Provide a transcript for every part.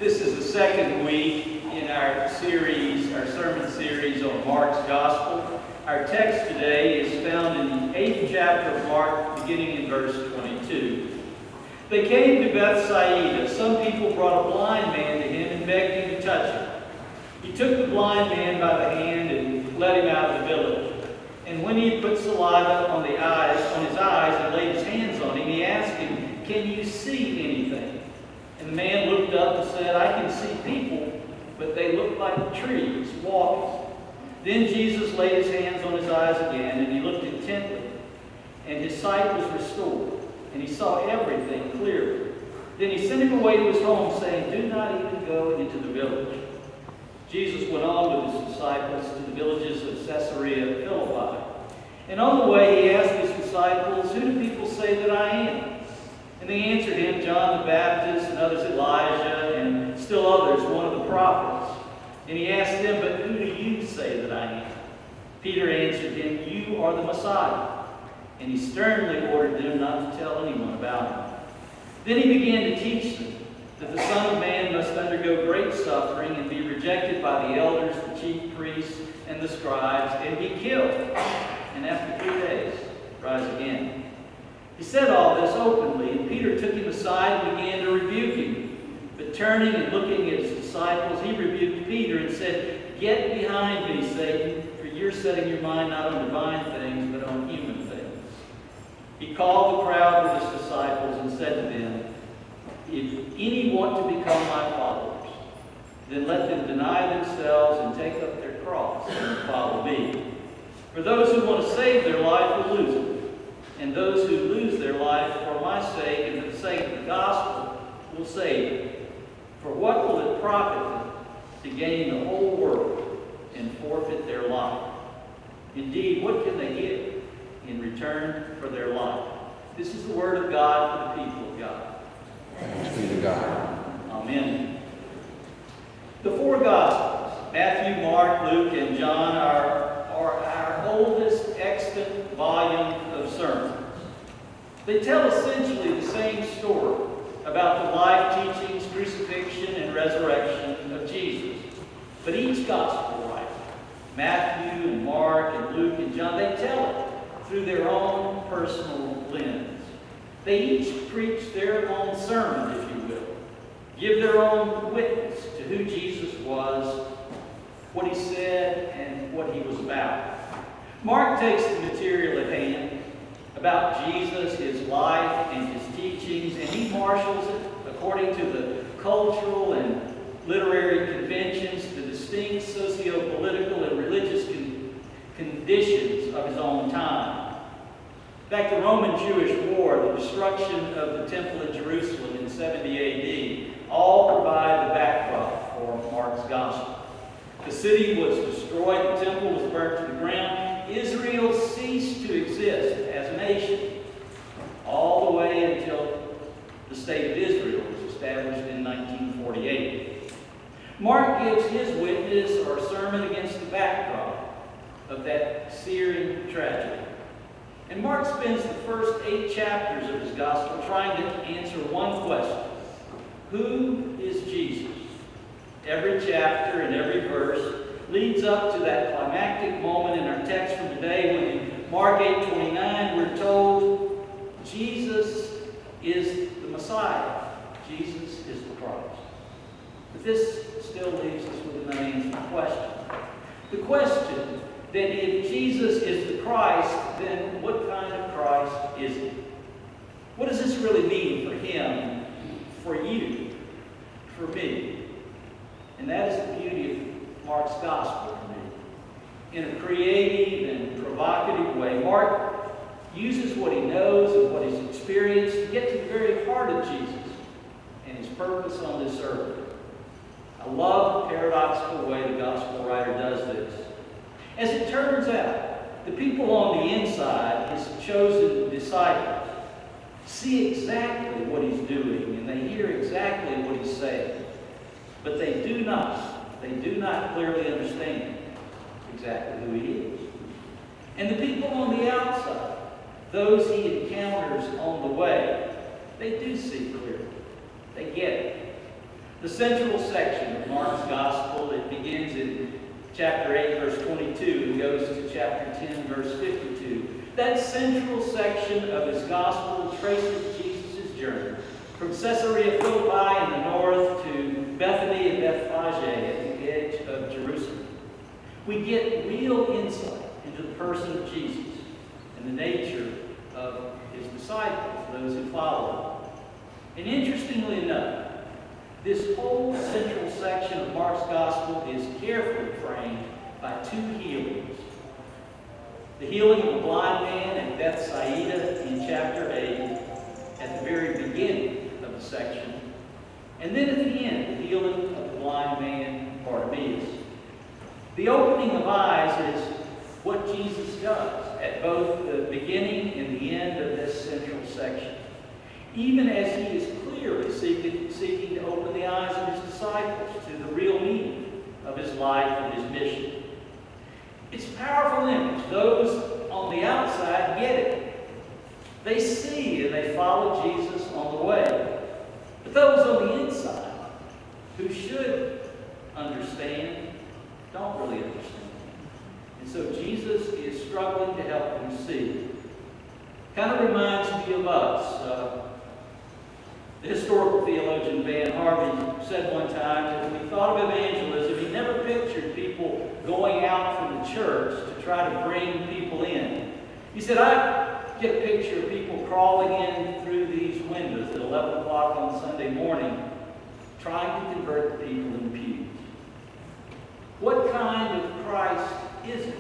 This is the second week in our series, our sermon series on Mark's Gospel. Our text today is found in the 8th chapter of Mark, beginning in verse 22. They came to Bethsaida. Some people brought a blind man to him and begged him to touch him. He took the blind man by the hand and led him out of the village. And when he had put saliva on his eyes and laid his hands on him, he asked him, "Can you see anything?" And the man looked up and said, "I can see people, but they look like trees walking." Then Jesus laid his hands on his eyes again, and he looked intently, and his sight was restored, and he saw everything clearly. Then he sent him away to his home, saying, "Do not even go into the village." Jesus went on with his disciples to the villages of Caesarea Philippi. And on the way he asked his disciples, "Who do people say that I am?" And they answered him, "John the Baptist, and others Elijah, and still others, one of the prophets." And he asked them, "But who do you say that I am?" Peter answered him, "You are the Messiah." And he sternly ordered them not to tell anyone about him. Then he began to teach them that the Son of Man must undergo great suffering and be rejected by the elders, the chief priests, and the scribes, and be killed, and after 3 days rise again. He said all this openly, and Peter took him aside and began to rebuke him. But turning and looking at his disciples, he rebuked Peter and said, "Get behind me, Satan, for you're setting your mind not on divine things, but on human things." He called the crowd with his disciples and said to them, "If any want to become my followers, then let them deny themselves and take up their cross and follow me. For those who want to save their life will lose it. And those who lose their life for my sake and for the sake of the gospel will save it. For what will it profit them to gain the whole world and forfeit their life? Indeed, what can they give in return for their life?" This is the word of God for the people of God. Thanks be to God. Amen. The four Gospels, Matthew, Mark, Luke, and John, are our oldest extant volume of sermons. They tell essentially the same story about the life, teachings, crucifixion, and resurrection of Jesus. But each Gospel writer, Matthew and Mark and Luke and John, they tell it through their own personal lens. They each preach their own sermon, if you will, give their own witness to who Jesus was, what he said, and what he was about. Mark takes the material at hand about Jesus, his life, and his teachings, and he marshals it according to the cultural and literary conventions, the distinct socio-political and religious conditions of his own time. In fact, the Roman-Jewish War, the destruction of the Temple in Jerusalem in 70 A.D., all provide the backdrop for Mark's Gospel. The city was destroyed, the temple was burnt to the ground. Israel ceased to exist as a nation, all the way until the state of Israel was established in 1948. Mark gives his witness or sermon against the backdrop of that searing tragedy. And Mark spends the first 8 chapters of his gospel trying to answer one question: who is Jesus? Every chapter and every verse leads up to that climactic moment in our text from today when in Mark 8:29 we're told Jesus is the Messiah. Jesus is the Christ. But this still leaves us with an unanswered question. The question that if Jesus is the Christ, then what kind of Christ is he? What does this really mean for him, for you, for me? And that is the beauty of Mark's Gospel for me. In a creative and provocative way, Mark uses what he knows and what he's experienced to get to the very heart of Jesus and his purpose on this earth. I love the paradoxical way the Gospel writer does this. As it turns out, the people on the inside, his chosen disciples, see exactly what he's doing and they hear exactly what he's saying. But they do not clearly understand exactly who he is. And the people on the outside, those he encounters on the way, they do see clearly. They get it. The central section of Mark's Gospel, it begins in chapter 8, verse 22, and goes to chapter 10, verse 52. That central section of his Gospel traces Jesus' journey from Caesarea Philippi in the north to Bethany and Bethphage at the edge of Jerusalem. We get real insight into the person of Jesus and the nature of his disciples, those who follow him. And interestingly enough, this whole central section of Mark's Gospel is carefully framed by two healings. The healing of the blind man at Bethsaida in chapter 8, at the very beginning of the section. And then at the end, the healing of the blind man, Bartimaeus. The opening of eyes is what Jesus does at both the beginning and the end of this central section, even as he is clearly seeking to open the eyes of his disciples to the real meaning of his life and his mission. It's a powerful image. Those on the outside get it. They see and they follow Jesus on the way. But those on the inside, who should understand, don't really understand. And so Jesus is struggling to help them see. Kind of reminds me of us. The historical theologian Van Harvey said one time that when he thought of evangelism, he never pictured people going out from the church to try to bring people in. He said, I get a picture of people crawling in through these windows at 11 o'clock on Sunday morning, trying to convert the people in the pews. What kind of Christ is it?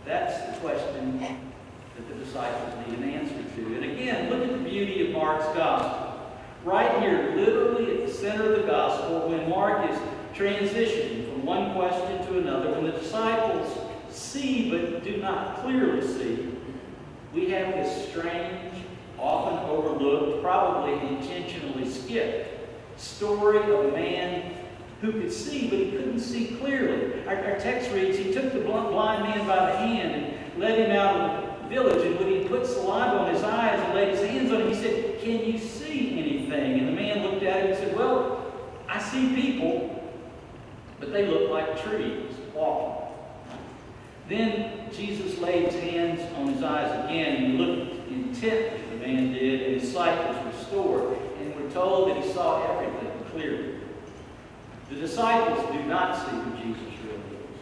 That's the question that the disciples need an answer to. And again, look at the beauty of Mark's Gospel. Right here, literally at the center of the Gospel, when Mark is transitioning from one question to another, when the disciples see but do not clearly see, we have this strange, often overlooked, probably intentionally skipped story of a man who could see, but he couldn't see clearly. Our text reads, he took the blind man by the hand and led him out of the village, and when he put saliva on his eyes and laid his hands on him, he said, can you see anything? And the man looked at him and said, well, I see people, but they look like trees walking. Then Jesus laid his hands on his eyes again, and he looked intently, the man did, and his sight was restored. And we're told that he saw everything clearly. The disciples do not see who Jesus really is.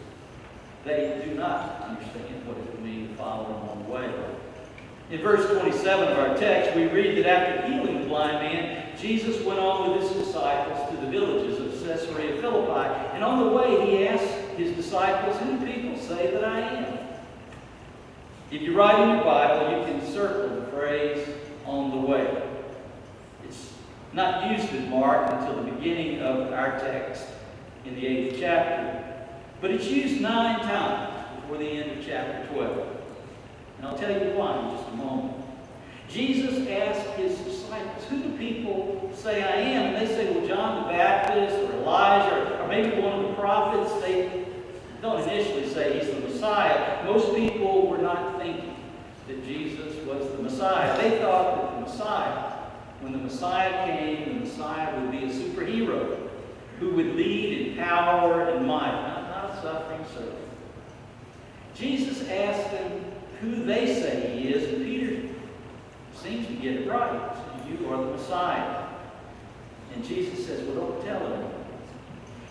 They do not understand what it would mean to follow him on the way. In verse 27 of our text, we read that after healing the blind man, Jesus went on with his disciples to the villages of Caesarea Philippi. And on the way, he asked his disciples, who do people say that I am? If you write in your Bible, you can circle the phrase, on the way. It's not used in Mark until the beginning of our text in the 8th chapter. But it's used 9 times before the end of chapter 12. And I'll tell you why in just a moment. Jesus asked his disciples, who do people say I am? And they say, well, John the Baptist or Elijah or maybe one of the prophets. They don't initially say he's the Messiah. Most people were not thinking that Jesus was the Messiah. They thought that the Messiah, when the Messiah came, the Messiah would be a superhero who would lead in power and might, not a suffering servant. Jesus asked them who they say he is, and Peter seems to get it right. You are the Messiah. And Jesus says, well, don't tell them.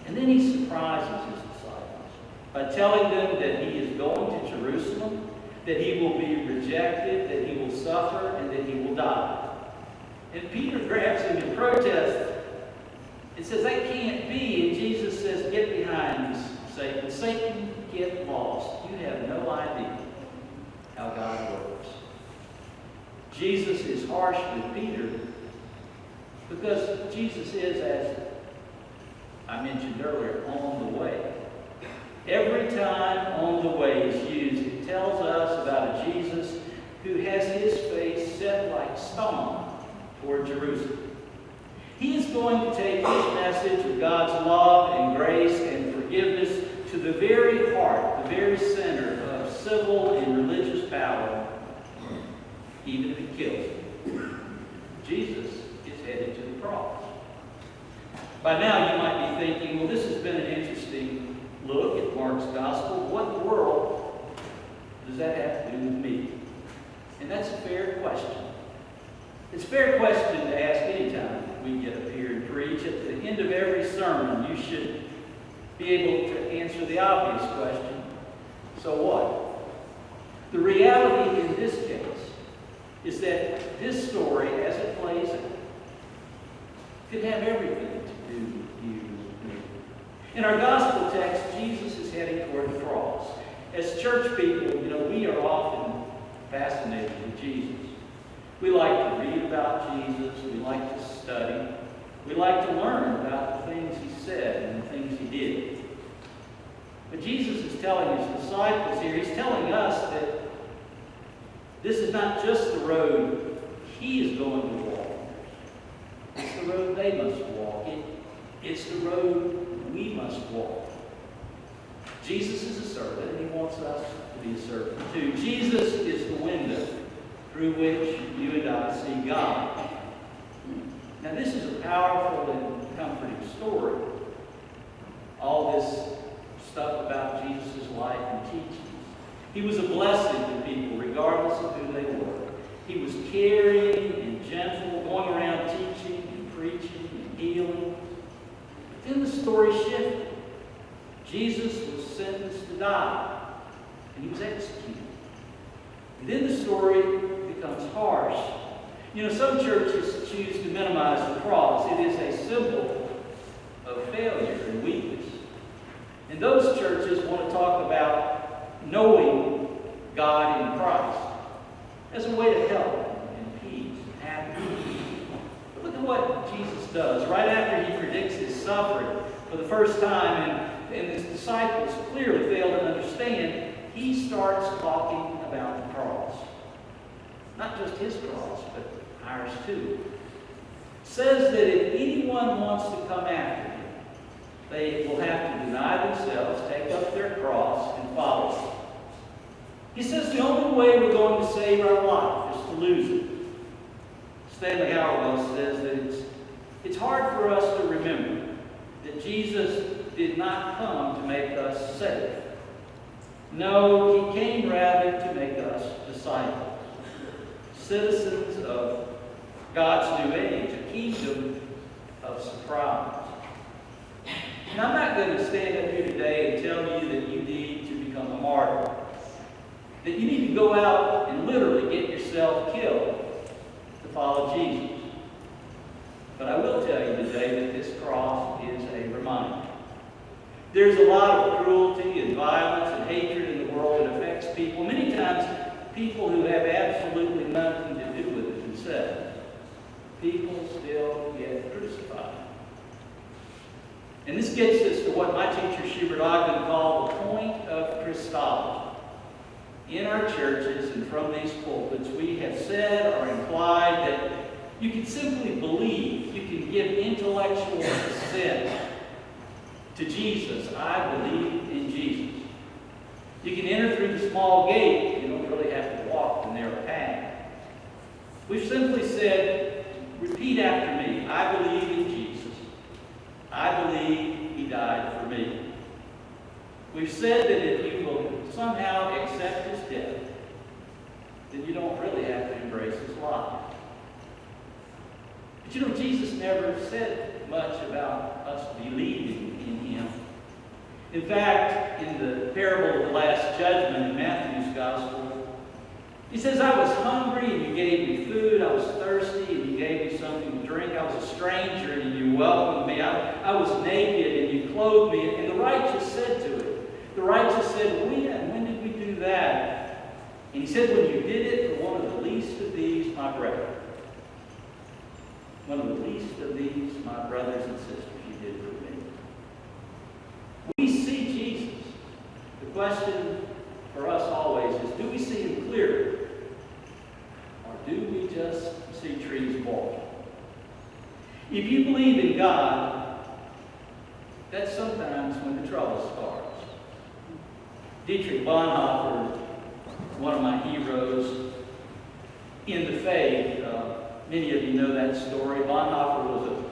And then he surprises his disciples by telling them that he is going to Jerusalem, that he will be rejected, that he will suffer, and that he will die. And Peter grabs him in protest and says, that can't be. And Jesus says, get behind me, Satan. Satan, get lost. You have no idea how God works. Jesus is harsh with Peter because Jesus is, as I mentioned earlier, on the way. Every time on the way is used, it tells us about a Jesus who has his face set like stone toward Jerusalem. He is going to take his message of God's love and grace and forgiveness to the very heart, the very center of civil and religious power, even if it kills him. Jesus is headed to the cross. By now you might be thinking, well, this has been an interesting look at Mark's gospel. What in the world does that have to do with me? And that's a fair question. It's a fair question to ask anytime we get up here and preach. At the end of every sermon, you should be able to answer the obvious question, so what? The reality in this case is that this story, as it plays out, could have everything to do with you and me. In our gospel text, Jesus is heading toward the cross. As church people, we are often fascinated with Jesus. We like to read about Jesus. We like to study. We like to learn about the things he said and the things he did. But Jesus is telling his disciples here, he's telling us that this is not just the road he is going to walk. It's the road they must walk. It's the road we must walk. Jesus is a servant, and he wants us to be a servant too. Jesus is the window through which you and I see God. Now, this is a powerful and comforting story. All this stuff about Jesus' life and teachings. He was a blessing to people, regardless of who they were. He was caring and gentle, going around teaching and preaching and healing. But then the story shifted. Jesus was sentenced to die, and he was executed. And then the story becomes harsh. Some churches choose to minimize the cross. It is a symbol of failure and weakness. And those churches want to talk about knowing God in Christ as a way to help and peace and happiness. But look at what Jesus does. Right after he predicts his suffering for the first time, and his disciples clearly fail to understand, he starts talking about the cross. Not just his cross, but ours too. It says that if anyone wants to come after him, they will have to deny themselves, take up their cross, and follow him. He says the only way we're going to save our life is to lose it. Stanley Hauerwas says that it's hard for us to remember that Jesus did not come to make us safe. No, he came rather to make us disciples, citizens of God's new age, a kingdom of surprise. And I'm not going to stand up here today and tell you that you need to become a martyr, that you need to go out and literally get yourself killed to follow Jesus. But I will tell you today that this cross is a reminder. There's a lot of cruelty and violence and hatred in the world that affects people. Many times, people who have absolutely nothing to do with it themselves. People still get crucified. And this gets us to what my teacher Schubert Ogden called the point of Christology. In our churches and from these pulpits, we have said or implied that you can simply believe, you can give intellectual assent to Jesus. I believe in Jesus. You can enter through the small gate. You don't really have to walk the narrow path. We've simply said, repeat after me, I believe in Jesus. I believe he died for me. We've said that if you will somehow accept his death, then you don't really have to embrace his life. But Jesus never said much about us believing in him. In fact, in the parable of the Last Judgment in Matthew's Gospel, he says, I was hungry and you gave me food. I was thirsty and you gave me something to drink. I was a stranger and you welcomed me. I was naked and you clothed me. And the righteous said to it, the righteous said, when did we do that? And he said, when you did it for one of the least of these, my brethren. One of the least of these, my brothers and sisters, you did for me. We see Jesus. The question for us always is, do we see him clearly? Or do we just see trees walking? If you believe in God, that's sometimes when the trouble starts. Dietrich Bonhoeffer, one of my heroes in the faith, many of you know that story. Bonhoeffer was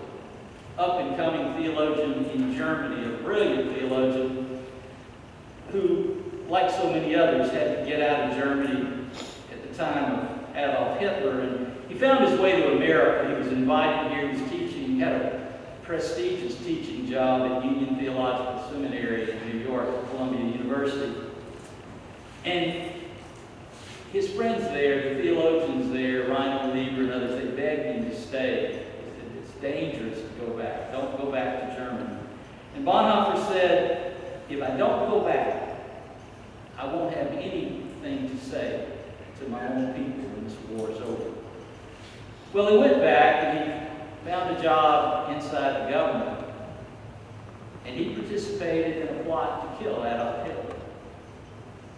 up-and-coming theologian in Germany, a brilliant theologian who, like so many others, had to get out of Germany at the time of Adolf Hitler. And he found his way to America. He was invited here. He was teaching. He had a prestigious teaching job at Union Theological Seminary in New York, Columbia University. And his friends there, the theologians there, Reinhold Niebuhr and others, they begged him to stay. They said, it's dangerous to go back. Don't go back to Germany. And Bonhoeffer said, if I don't go back, I won't have anything to say to my own people when this war is over. Well, he went back and he found a job inside the government. And he participated in a plot to kill Adolf Hitler.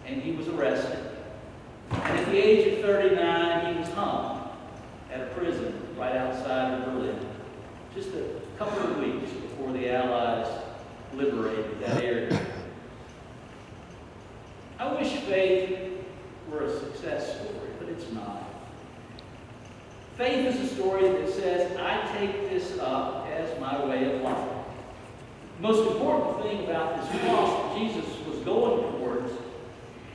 And he was arrested. And at the age of 39, he was hung at a prison right outside of Berlin, just a couple of weeks before the Allies liberated that area. I wish faith were a success story, but it's not. Faith is a story that says, I take this up as my way of life. The most important thing about this cross that Jesus was going towards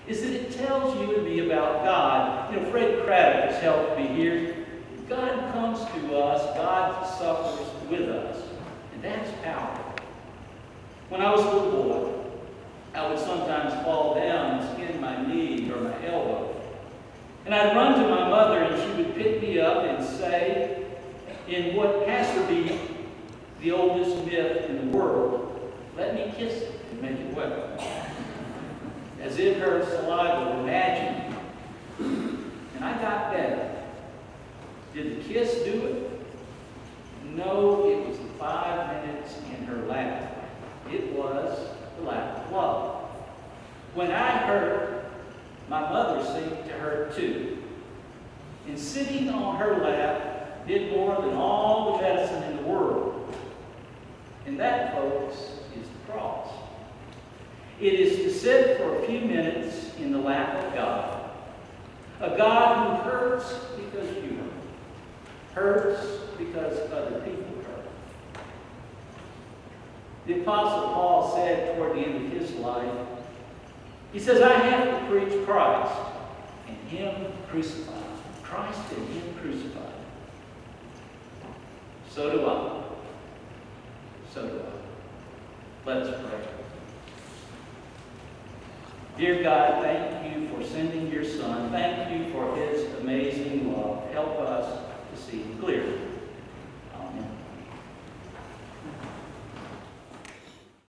is that it tells you and me about God. You know, Fred Craddock has helped me here. God comes to us, God suffers with us, and that's powerful. When I was a little boy, I would sometimes fall down and skin my knee or my elbow. And I'd run to my mother and she would pick me up and say, in what has to be the oldest myth in the world, let me kiss it and make it well. As if her saliva were magic. And I got better. Did the kiss do it? No, it was the 5 minutes in her lap. It was the lap of love. When I hurt, my mother seemed to hurt too. And sitting on her lap did more than all the medicine in the world. And that, folks, is the cross. It is to sit for a few minutes in the lap of God. A God who hurts because you hurt. Hurts because other people hurt. The Apostle Paul said toward the end of his life, he says, I have to preach Christ and Him crucified. Christ and Him crucified. So do I. So do I. Let's pray. Dear God, thank you for sending your Son. Thank you for His amazing love. Help us to see clearly.